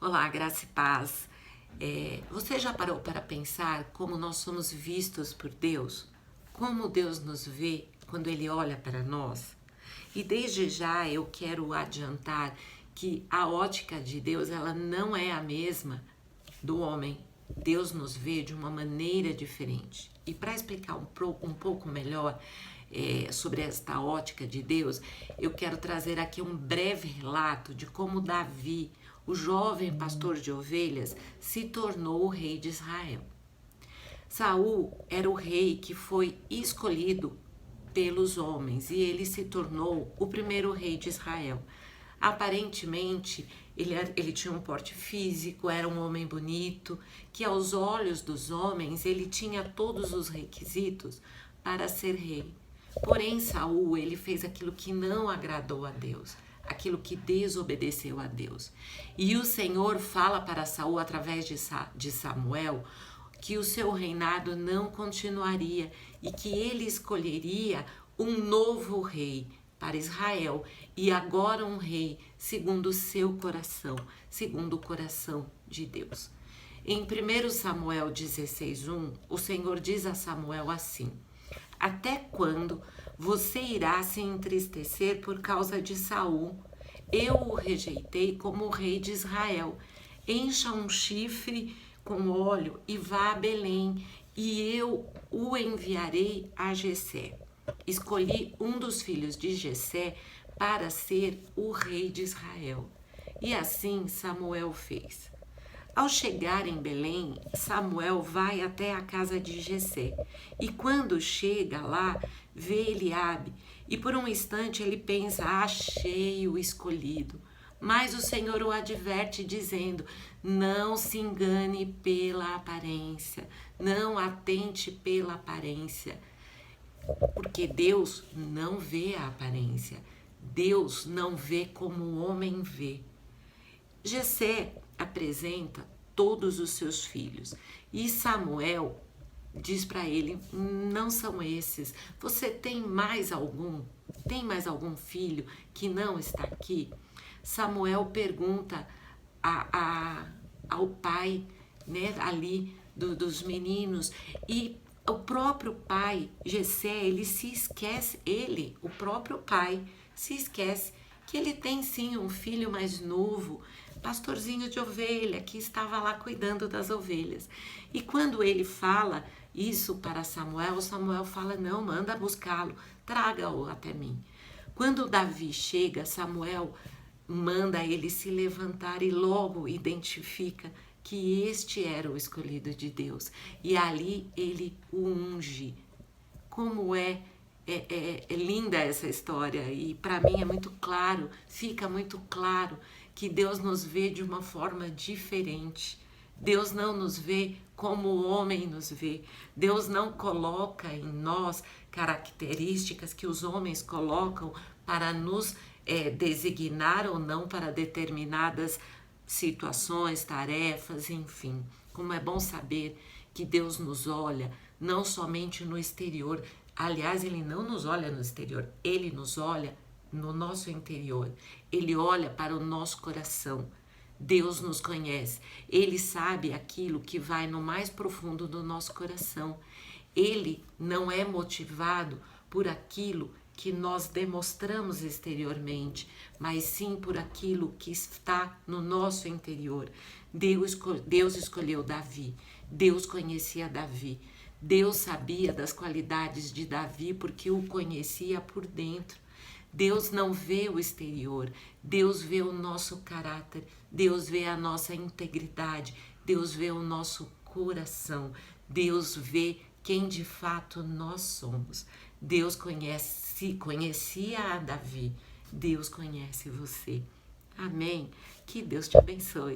Olá, graça e paz. Você já parou para pensar como nós somos vistos por Deus? Como Deus nos vê quando Ele olha para nós? E desde já eu quero adiantar que a ótica de Deus ela não é a mesma do homem. Deus nos vê de uma maneira diferente. E para explicar um pouco melhor sobre esta ótica de Deus, eu quero trazer aqui um breve relato de como Davi, o jovem pastor de ovelhas, se tornou o rei de Israel. Saul era o rei que foi escolhido pelos homens e ele se tornou o primeiro rei de Israel. Aparentemente, ele tinha um porte físico, era um homem bonito, que aos olhos dos homens ele tinha todos os requisitos para ser rei. Porém, Saul, ele fez aquilo que não agradou a Deus, aquilo que desobedeceu a Deus. E o Senhor fala para Saul através de Samuel que o seu reinado não continuaria e que ele escolheria um novo rei para Israel e agora um rei segundo o seu coração, segundo o coração de Deus. Em 1 Samuel 16:1, o Senhor diz a Samuel assim: até quando você irá se entristecer por causa de Saul? Eu o rejeitei como rei de Israel. Encha um chifre com óleo e vá a Belém, e eu o enviarei a Jessé. Escolhi um dos filhos de Jessé para ser o rei de Israel. E assim Samuel fez. Ao chegar em Belém, Samuel vai até a casa de Jessé. E quando chega lá, vê Eliabe. E por um instante ele pensa, achei o escolhido. Mas o Senhor o adverte dizendo, não se engane pela aparência, não atente pela aparência. Porque Deus não vê a aparência, Deus não vê como o homem vê. Jessé apresenta todos os seus filhos e Samuel diz para ele, não são esses, você tem mais algum? Tem mais algum filho que não está aqui? Samuel pergunta ao pai, né, ali dos meninos, e o próprio pai, Jessé, ele se esquece, o próprio pai, se esquece que ele tem sim um filho mais novo, pastorzinho de ovelha, que estava lá cuidando das ovelhas. E quando ele fala isso para Samuel, Samuel fala, não, manda buscá-lo, traga-o até mim. Quando Davi chega, Samuel manda ele se levantar e logo identifica que este era o escolhido de Deus. E ali ele o unge. Como é linda essa história e para mim é muito claro, fica muito claro que Deus nos vê de uma forma diferente. Deus não nos vê como o homem nos vê. Deus não coloca em nós características que os homens colocam para nos designar ou não para determinadas situações, tarefas, enfim. Como é bom saber que Deus nos olha não somente no exterior. Aliás, Ele não nos olha no exterior, Ele nos olha no nosso interior. Ele olha para o nosso coração. Deus nos conhece. Ele sabe aquilo que vai no mais profundo do nosso coração. Ele não é motivado por aquilo que nós demonstramos exteriormente, mas sim por aquilo que está no nosso interior. Deus escolheu Davi. Deus conhecia Davi. Deus sabia das qualidades de Davi porque o conhecia por dentro. Deus não vê o exterior, Deus vê o nosso caráter, Deus vê a nossa integridade, Deus vê o nosso coração, Deus vê quem de fato nós somos. Deus conhecia a Davi, Deus conhece você. Amém? Que Deus te abençoe.